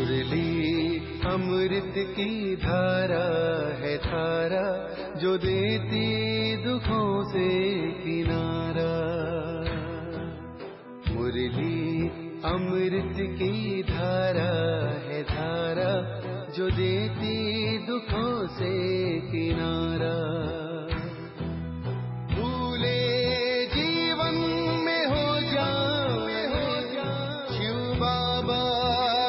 मुरली अमृत की धारा है धारा, जो देती दुखों से किनारा। मुरली अमृत की धारा है धारा, जो देती दुखों से किनारा। भूले जीवन में हो जाए शिव बाबा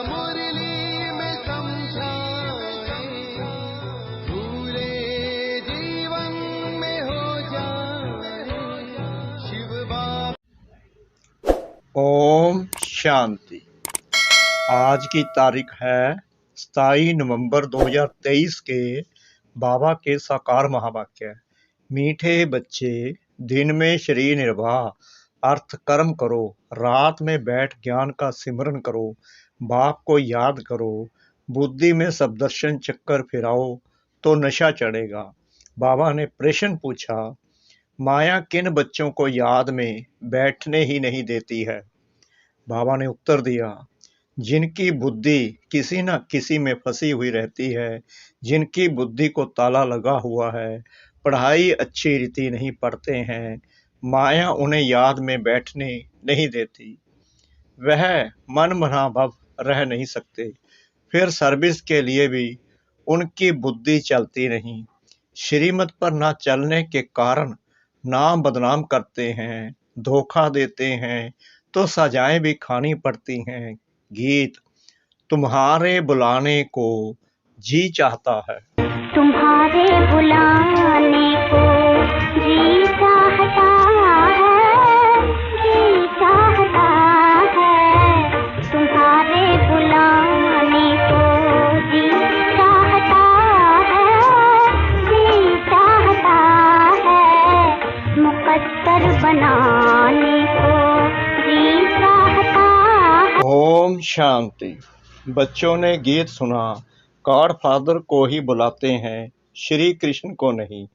मुरली में समझाए। भूले जीवन में हो जाए शिव बाबा। ओम शांति। आज की तारीख है 27 नवंबर 2023 के बाबा के साकार महावाक्य। मीठे बच्चे, दिन में शरीर निर्वाह, अर्थ कर्म करो, रात में बैठ ज्ञान का सिमरन करो, बाप को याद करो, बुद्धि में सबदर्शन चक्कर फिराओ तो नशा चढ़ेगा। बाबा ने प्रश्न पूछा, माया किन बच्चों को याद में बैठने ही नहीं देती है? बाबा ने उत्तर दिया, जिनकी बुद्धि किसी न किसी में फंसी हुई रहती है, जिनकी बुद्धि को ताला लगा हुआ है, पढ़ाई अच्छी रीति नहीं पढ़ते हैं, माया उन्हें याद में बैठने नहीं देती, वह मन भाव रह नहीं सकते, फिर सर्विस के लिए भी उनकी बुद्धि चलती नहीं। श्रीमत पर न चलने के कारण नाम बदनाम करते हैं, धोखा देते हैं तो सजाएं भी खानी पड़ती हैं। गीत, तुम्हारे बुलाने को जी चाहता है, तुम्हारे बुलाने को जी चाहता है, जी चाहता है। तुम्हारे बुलाने को जी चाहता है, जी चाहता है। मुकद्दर बनाने को जी चाहता है। ओम शांति। बच्चों ने गीत सुना, गॉड फादर को ही बुलाते हैं, श्री कृष्ण को नहीं।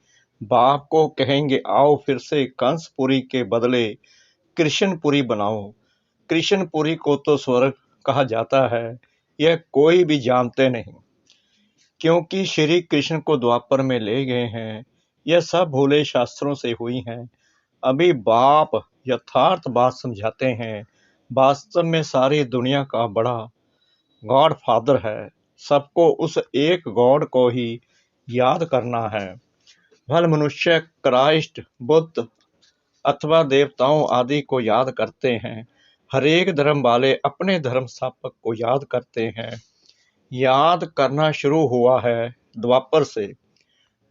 बाप को कहेंगे आओ फिर से कंसपुरी के बदले कृष्णपुरी बनाओ। कृष्णपुरी को तो स्वर्ग कहा जाता है, यह कोई भी जानते नहीं, क्योंकि श्री कृष्ण को द्वापर में ले गए हैं। यह सब भूले शास्त्रों से हुई हैं। अभी बाप यथार्थ बात समझाते हैं। वास्तव में सारी दुनिया का बड़ा गॉड फादर है। सबको उस एक गॉड को ही याद करना है। भल मनुष्य क्राइस्ट, बुद्ध अथवा देवताओं आदि को याद करते हैं। हरेक धर्म वाले अपने धर्म स्थापक को याद करते हैं। याद करना शुरू हुआ है द्वापर से,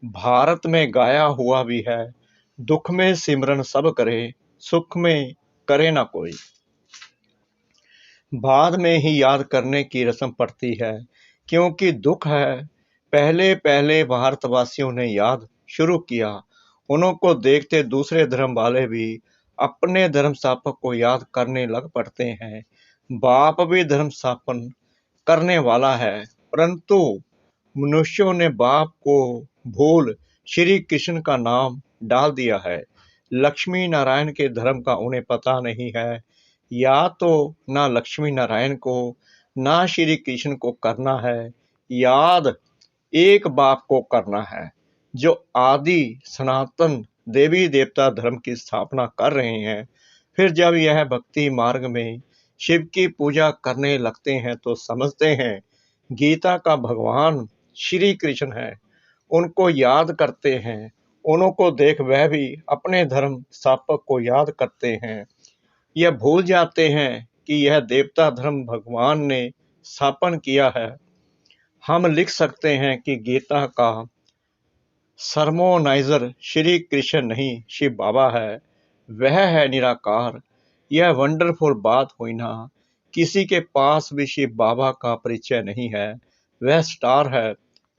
भारत में गाया हुआ भी है। दुख में सिमरन सब करे, सुख में करे ना कोई। बाद में ही याद करने की रस्म पड़ती है, क्योंकि दुख है। पहले पहले भारतवासियों ने याद शुरू किया, उनको देखते दूसरे धर्म वाले भी अपने धर्म स्थापक को याद करने लग पड़ते हैं। बाप भी धर्म स्थापन करने वाला है, परंतु मनुष्यों ने बाप को भूल श्री कृष्ण का नाम डाल दिया है। लक्ष्मी नारायण के धर्म का उन्हें पता नहीं है। या तो ना लक्ष्मी नारायण को ना श्री कृष्ण को करना है, याद एक बाप को करना है, जो आदि सनातन देवी देवता धर्म की स्थापना कर रहे हैं। फिर जब यह भक्ति मार्ग में शिव की पूजा करने लगते हैं तो समझते हैं गीता का भगवान श्री कृष्ण है। उनको याद करते हैं, उनको देख वह भी अपने धर्म स्थापक को याद करते हैं। यह भूल जाते हैं कि यह देवता धर्म भगवान ने स्थापन किया है। हम लिख सकते हैं कि गीता का सरमोनाइजर श्री कृष्ण नहीं, शिव बाबा है। वह है निराकार। यह वंडरफुल बात हुई ना। किसी के पास भी शिव बाबा का परिचय नहीं है। वह स्टार है।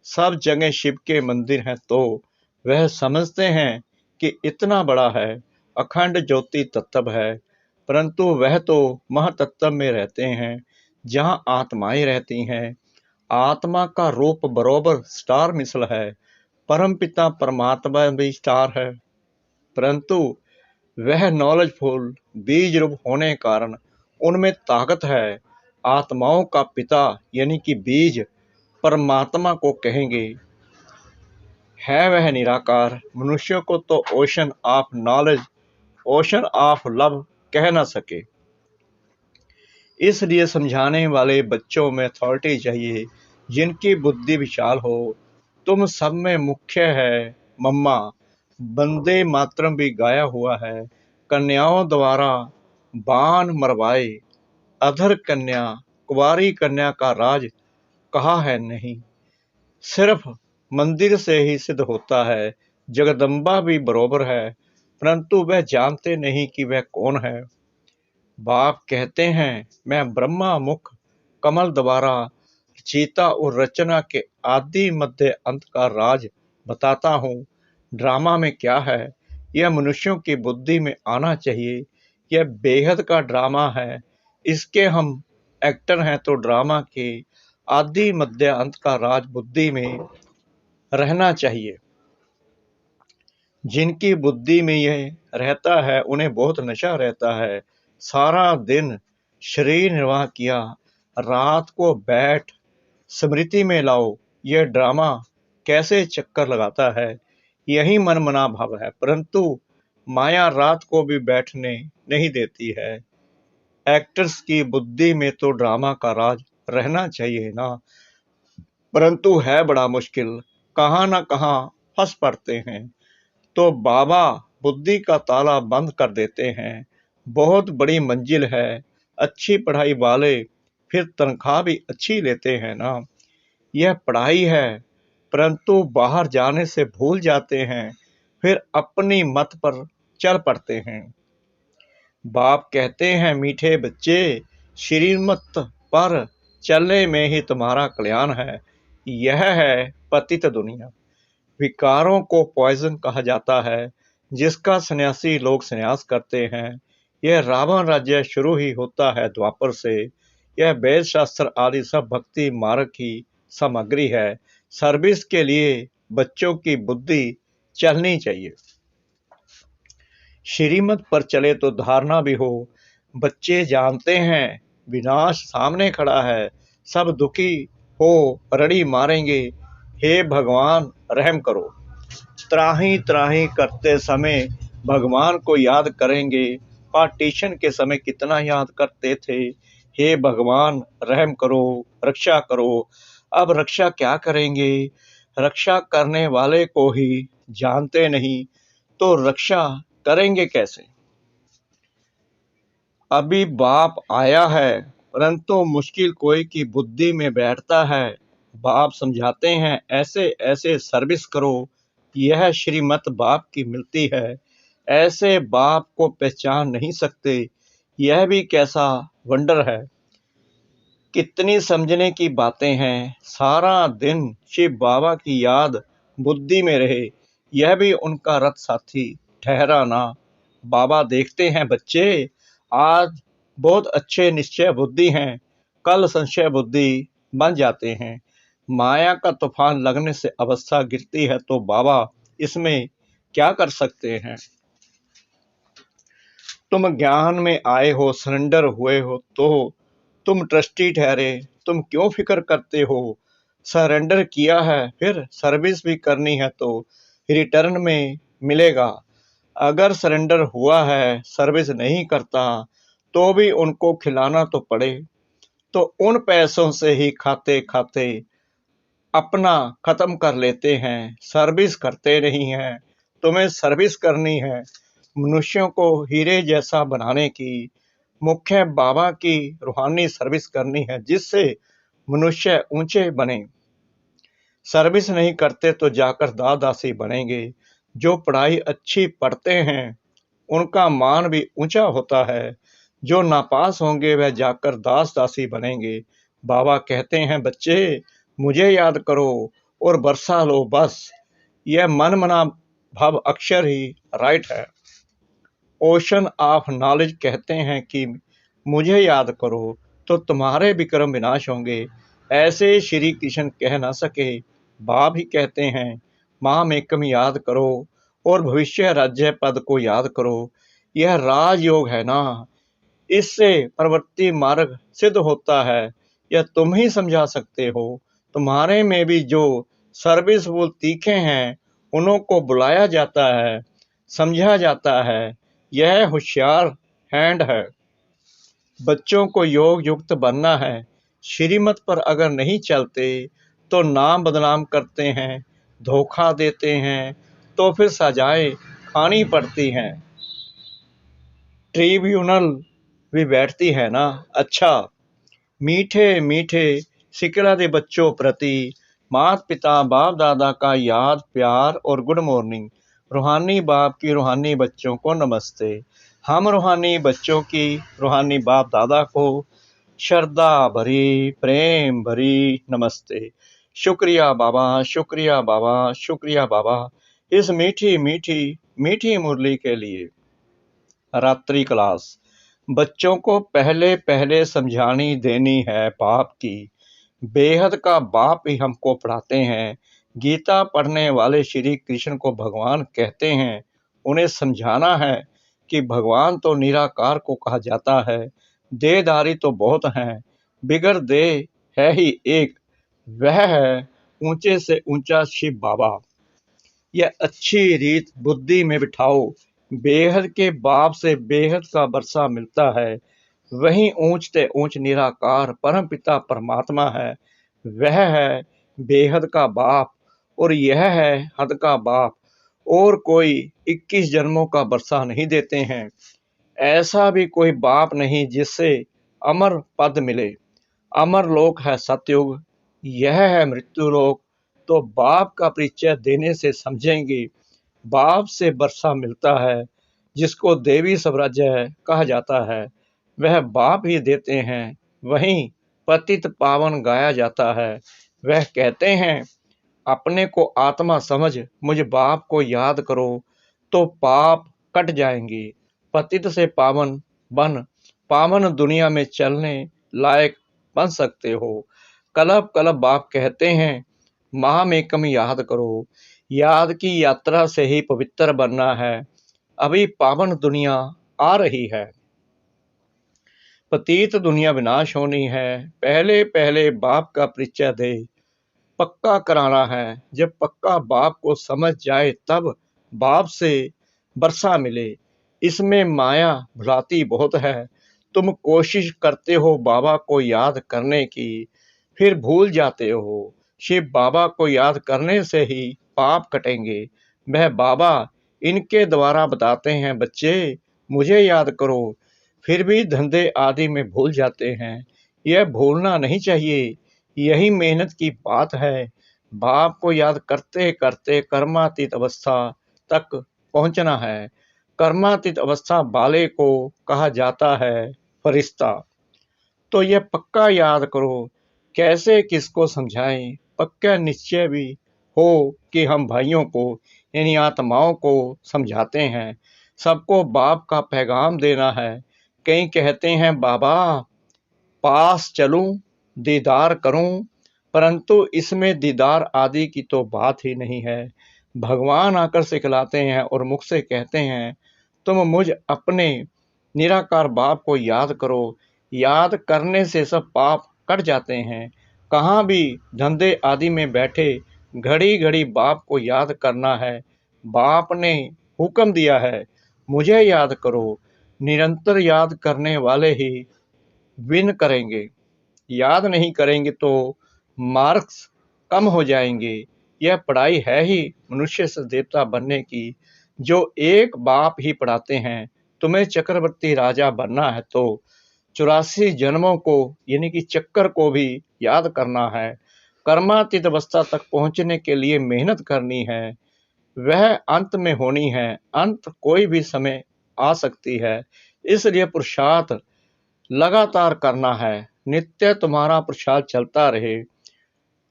सब जगह शिव के मंदिर हैं, तो वह समझते हैं कि इतना बड़ा है, अखंड ज्योति तत्व है, परंतु वह तो महातत्व में रहते हैं, जहाँ आत्माएं रहती हैं। आत्मा का रूप बरोबर स्टार मिसल है। परमपिता परमात्मा भी स्टार है, परंतु वह नॉलेजफुल बीज रूप होने कारण उनमें ताकत है। आत्माओं का पिता यानी कि बीज परमात्मा को कहेंगे। है वह निराकार। मनुष्यों को तो ocean of knowledge, ocean of love कह ना सके। इसलिए समझाने वाले बच्चों में अथॉरिटी चाहिए जिनकी बुद्धि विशाल हो। तुम सब में मुख्य है मम्मा। वंदे मातरम भी गाया हुआ है। कन्याओं द्वारा बाण मरवाए, अधर कन्या, कुंवारी कन्या का राज कहा है नहीं। सिर्फ मंदिर से ही सिद्ध होता है। जगदम्बा भी बरोबर है, परंतु वह जानते नहीं कि वह कौन है। बाप कहते हैं मैं ब्रह्मा मुख कमल द्वारा रचयिता और रचना के आदि मध्य अंत का राज बताता हूँ। ड्रामा में क्या है यह मनुष्यों की बुद्धि में आना चाहिए। यह बेहद का ड्रामा है, इसके हम एक्टर हैं, तो ड्रामा के आदि मध्य अंत का राज बुद्धि में रहना चाहिए। जिनकी बुद्धि में यह रहता है उन्हें बहुत नशा रहता है। सारा दिन शरीर निर्वाह किया, रात को बैठ स्मृति में लाओ। यह ड्रामा कैसे चक्कर लगाता है, यही मनमना भाव है, परंतु माया रात को भी बैठने नहीं देती है। एक्टर्स की बुद्धि में तो ड्रामा का राज रहना चाहिए ना, परंतु है बड़ा मुश्किल, कहाँ ना कहाँ फंस पड़ते हैं। तो बाबा बुद्धि का ताला बंद कर देते हैं। बहुत बड़ी मंजिल है, अच्छी पढ़ाई वाले फिर तनख्वाह भी अच्छी लेते हैं ना। यह पढ़ाई है, परंतु बाहर जाने से भूल जाते हैं, फिर अपनी मत पर चल पड़ते हैं। बाप कहते हैं मीठे बच्चे, श्रीमत पर चलने में ही तुम्हारा कल्याण है। यह है पतित दुनिया। विकारों को पॉइजन कहा जाता है, जिसका सन्यासी लोग सन्यास करते हैं। यह रावण राज्य शुरू ही होता है द्वापर से। यह वेद शास्त्र आदि सब भक्ति मार्ग की सामग्री है। सर्विस के लिए बच्चों की बुद्धि चलनी चाहिए। श्रीमत पर चले तो धारणा भी हो। बच्चे जानते हैं विनाश सामने खड़ा है, सब दुखी हो रड़ी मारेंगे। हे भगवान रहम करो। त्राही त्राही करते समय भगवान को याद करेंगे। पार्टीशन के समय कितना याद करते थे, हे भगवान रहम करो, रक्षा करो। अब रक्षा क्या करेंगे, रक्षा करने वाले को ही जानते नहीं, तो रक्षा करेंगे कैसे। अभी बाप आया है, परंतु मुश्किल कोई की बुद्धि में बैठता है। बाप समझाते हैं ऐसे ऐसे सर्विस करो, यह श्रीमत बाप की मिलती है। ऐसे बाप को पहचान नहीं सकते, यह भी कैसा वंडर है। कितनी समझने की बातें हैं। सारा दिन शिव बाबा की याद बुद्धि में रहे, यह भी उनका रथ साथी ठहरा ना। बाबा देखते हैं बच्चे आज बहुत अच्छे निश्चय बुद्धि हैं, कल संशय बुद्धि बन जाते हैं। माया का तूफान लगने से अवस्था गिरती है, तो बाबा इसमें क्या कर सकते हैं। तुम ज्ञान में आए हो, सरेंडर हुए हो, तो तुम ट्रस्टी ठहरे। तुम क्यों फिक्र करते हो, सरेंडर किया है, फिर सर्विस भी करनी है तो रिटर्न में मिलेगा। अगर सरेंडर हुआ है, सर्विस नहीं करता, तो भी उनको खिलाना तो पड़े। तो उन पैसों से ही खाते खाते अपना खत्म कर लेते हैं, सर्विस करते नहीं हैं। तुम्हें सर्विस करनी है, मनुष्यों को हीरे जैसा बनाने की, मुख्य बाबा की रूहानी सर्विस करनी है, जिससे मनुष्य ऊंचे बने। सर्विस नहीं करते तो जाकर दादासी बनेंगे। जो पढ़ाई अच्छी पढ़ते हैं उनका मान भी ऊंचा होता है। जो नापास होंगे वह जाकर दास दासी बनेंगे। बाबा कहते हैं बच्चे मुझे याद करो और बरसा लो बस। यह मन मना भाव अक्षर ही राइट है। ओशन ऑफ नॉलेज कहते हैं कि मुझे याद करो तो तुम्हारे विक्रम विनाश होंगे। ऐसे श्री कृष्ण कह ना सके। बाप ही कहते हैं माम एकम याद करो और भविष्य राज्य पद को याद करो। यह राजयोग है ना, इससे प्रवृत्ति मार्ग सिद्ध होता है। यह तुम ही समझा सकते हो। तुम्हारे में भी जो सर्विसफुल तीखे हैं उन्हों को बुलाया जाता है, समझा जाता है। यह होशियार हैंड है। बच्चों को योग युक्त बनना है। श्रीमत पर अगर नहीं चलते तो नाम बदनाम करते हैं, धोखा देते हैं, तो फिर सजाएं खानी पड़ती हैं। ट्रिब्यूनल भी बैठती है ना। अच्छा, मीठे मीठे सिकरा दे बच्चों प्रति माता पिता बाप दादा का याद प्यार और गुड मॉर्निंग। रूहानी बाप की रूहानी बच्चों को नमस्ते। हम रूहानी बच्चों की रूहानी बाप दादा को श्रद्धा भरी प्रेम भरी नमस्ते। शुक्रिया बाबा, शुक्रिया बाबा, शुक्रिया बाबा इस मीठी मीठी मीठी मुरली के लिए। रात्रि क्लास। बच्चों को पहले पहले समझानी देनी है बाप की। बेहद का बाप ही हमको पढ़ाते हैं। गीता पढ़ने वाले श्री कृष्ण को भगवान कहते हैं। उन्हें समझाना है कि भगवान तो निराकार को कहा जाता है। देहधारी तो बहुत हैं, बिगर देह है ही एक, वह है ऊंचे से ऊंचा शिव बाबा। यह अच्छी रीत बुद्धि में बिठाओ। बेहद के बाप से बेहद का बरसा मिलता है। वही ऊंचते ऊंच निराकार परम पिता परमात्मा है। वह है बेहद का बाप और यह है हद का बाप। और कोई 21 जन्मों का बरसा नहीं देते हैं। ऐसा भी कोई बाप नहीं जिससे अमर पद मिले। अमर लोक है सतयुग, यह है मृत्यु लोक। तो बाप का परिचय देने से समझेंगे। बाप से बरसा मिलता है, जिसको देवी स्वराज्य कहा जाता है, वह बाप ही देते हैं। वहीं पतित पावन गाया जाता है। वह कहते हैं, अपने को आत्मा समझ मुझ बाप को याद करो तो पाप कट जाएंगे। पतित से पावन बन पावन दुनिया में चलने लायक बन सकते हो। कलब कलब बाप कहते हैं, महामेकम याद करो। याद की यात्रा से ही पवित्र बनना है। अभी पावन दुनिया आ रही है। पतित दुनिया विनाश होनी है। पहले पहले बाप का परिचय दे। पक्का कराना है। जब पक्का बाप को समझ जाए तब बाप से बरसा मिले। इसमें माया भुलाती बहुत है। तुम कोशिश करते हो बाबा को याद करने की, फिर भूल जाते हो। शिव बाबा को याद करने से ही पाप कटेंगे। वह बाबा इनके द्वारा बताते हैं, बच्चे मुझे याद करो। फिर भी धंधे आदि में भूल जाते हैं। यह भूलना नहीं चाहिए। यही मेहनत की बात है। बाप को याद करते करते कर्मातीत अवस्था तक पहुंचना है। कर्मातीत अवस्था वाले को कहा जाता है फरिश्ता। तो यह पक्का याद करो। कैसे किसको समझाएं। पक्का निश्चय भी हो कि हम भाइयों को यानी आत्माओं को समझाते हैं। सबको बाप का पैगाम देना है। कई कहते हैं, बाबा पास चलूं दीदार करूं, परंतु इसमें दीदार आदि की तो बात ही नहीं है। भगवान आकर सिखलाते हैं और मुख से कहते हैं, तुम मुझ अपने निराकार बाप को याद करो। याद करने से सब पाप कट जाते हैं। कहाँ भी धंधे आदि में बैठे घड़ी घड़ी बाप को याद करना है। बाप ने हुक्म दिया है, मुझे याद करो। निरंतर याद करने वाले ही विन करेंगे। याद नहीं करेंगे तो मार्क्स कम हो जाएंगे। यह पढ़ाई है ही मनुष्य से देवता बनने की, जो एक बाप ही पढ़ाते हैं। तुम्हें चक्रवर्ती राजा बनना है तो 84 जन्मों को यानी कि चक्कर को भी याद करना है। कर्मातीत अवस्था तक पहुंचने के लिए मेहनत करनी है। वह अंत में होनी है। अंत कोई भी समय आ सकती है। इसलिए पुरुषार्थ लगातार करना है। नित्य तुम्हारा पुरुषार्थ चलता रहे।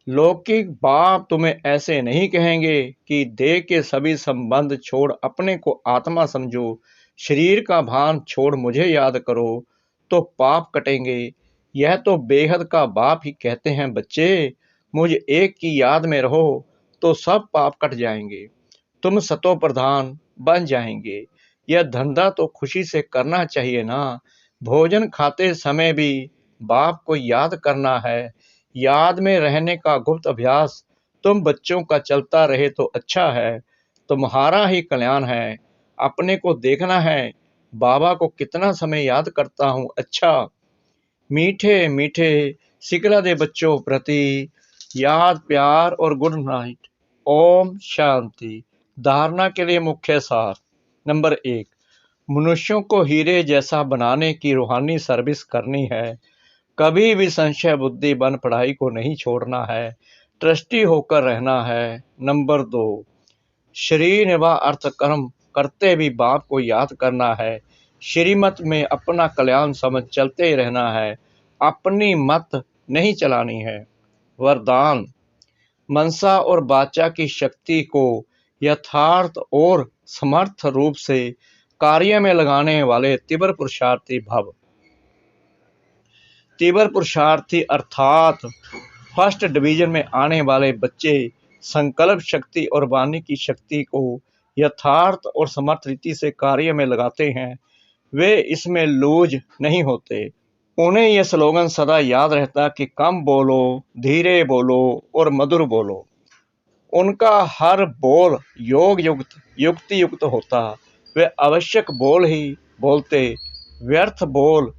लौकिक बाप तुम्हें ऐसे नहीं कहेंगे कि देह के सभी संबंध छोड़ अपने को आत्मा समझो, शरीर का भान छोड़ मुझे याद करो तो पाप कटेंगे। यह तो बेहद का बाप ही कहते हैं, बच्चे मुझ एक की याद में रहो तो सब पाप कट जाएंगे। तुम सतो प्रधान बन जाएंगे। यह धंधा तो खुशी से करना चाहिए ना। भोजन खाते समय भी बाप को याद करना है। याद में रहने का गुप्त अभ्यास तुम बच्चों का चलता रहे तो अच्छा है, तुम्हारा ही कल्याण है। अपने को देखना है, बाबा को कितना समय याद करता हूँ। अच्छा, मीठे मीठे सिकला दे बच्चों प्रति याद, प्यार और गुड नाइट। ओम शांति। धारणा के लिए मुख्य सार। नंबर 1, मनुष्यों को हीरे जैसा बनाने की रूहानी सर्विस करनी है। कभी भी संशय बुद्धि बन पढ़ाई को नहीं छोड़ना है, ट्रस्टी होकर रहना है। नंबर 2, शरीर निर्वाह अर्थ कर्म करते भी बाप को याद करना है। श्रीमत में अपना कल्याण समझ चलते ही रहना है, अपनी मत नहीं चलानी है। वरदान, मनसा और वाचा की शक्ति को यथार्थ और समर्थ रूप से कार्य में लगाने वाले तीव्र पुरुषार्थी भव। तीव्र पुरुषार्थी अर्थात फर्स्ट डिवीजन में आने वाले बच्चे संकल्प शक्ति और वाणी की शक्ति को यथार्थ और समर्थ रीति से कार्य में लगाते हैं। वे इसमें लूज नहीं होते। उन्हें यह स्लोगन सदा याद रहता कि कम बोलो, धीरे बोलो और मधुर बोलो। उनका हर बोल योग युक्त युक्ति युक्त होता। वे आवश्यक बोल ही बोलते, व्यर्थ बोल,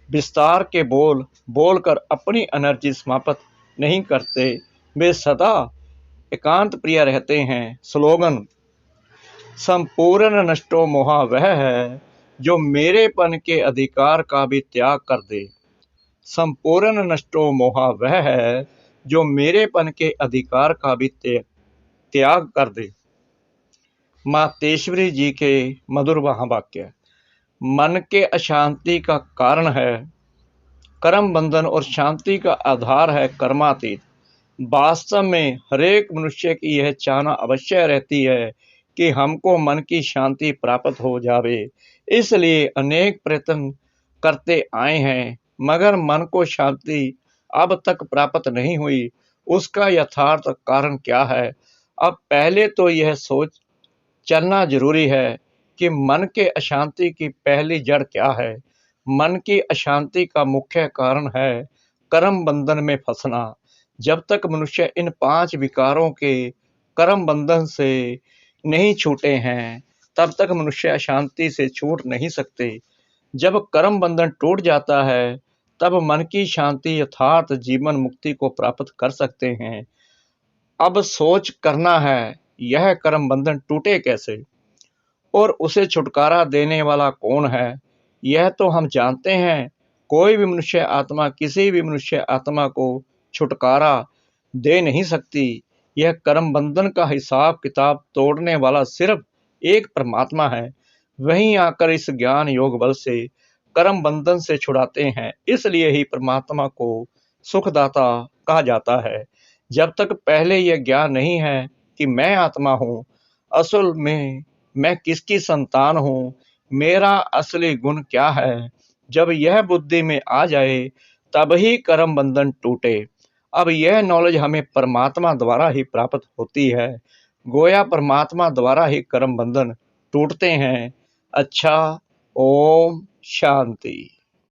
विस्तार के बोल बोलकर अपनी एनर्जी समाप्त नहीं करते। वे सदा एकांत प्रिय रहते हैं। स्लोगन, संपूर्ण नष्टो मोहा वह है जो मेरेपन के अधिकार का भी त्याग कर दे। संपूर्ण नष्टो मोहा वह है जो मेरेपन के अधिकार का भी त्याग कर दे। मातेश्वरी जी के मधुर महावाक्य। मन के अशांति का कारण है कर्म बंधन और शांति का आधार है कर्मातीत। वास्तव में हरेक मनुष्य की यह चाहना अवश्य रहती है कि हमको मन की शांति प्राप्त हो जावे, इसलिए अनेक प्रयत्न करते आए हैं, मगर मन को शांति अब तक प्राप्त नहीं हुई। उसका यथार्थ कारण क्या है? अब पहले तो यह सोच चलना जरूरी है कि मन के अशांति की पहली जड़ क्या है। मन की अशांति का मुख्य कारण है कर्म बंधन में फंसना। जब तक मनुष्य इन 5 विकारों के कर्म बंधन से नहीं छूटे हैं, तब तक मनुष्य अशांति से छूट नहीं सकते। जब कर्म बंधन टूट जाता है, तब मन की शांति यथार्थ जीवन मुक्ति को प्राप्त कर सकते हैं। अब सोच करना है, यह कर्म बंधन टूटे कैसे और उसे छुटकारा देने वाला कौन है? यह तो हम जानते हैं। कोई भी मनुष्य आत्मा किसी भी मनुष्य आत्मा को छुटकारा दे नहीं सकती। यह कर्म बंधन का हिसाब किताब तोड़ने वाला सिर्फ एक परमात्मा है। वहीं आकर इस ज्ञान योग बल से कर्म बंधन से छुड़ाते हैं। इसलिए ही परमात्मा को सुखदाता कहा जाता है। जब तक पहले यह ज्ञान नहीं है कि मैं आत्मा हूँ, असल में मैं किसकी संतान हूँ, मेरा असली गुण क्या है, जब यह बुद्धि में आ जाए तब ही कर्म बंधन टूटे। अब यह नॉलेज हमें परमात्मा द्वारा ही प्राप्त होती है। गोया परमात्मा द्वारा ही कर्म बंधन टूटते हैं। अच्छा, ओम शांति।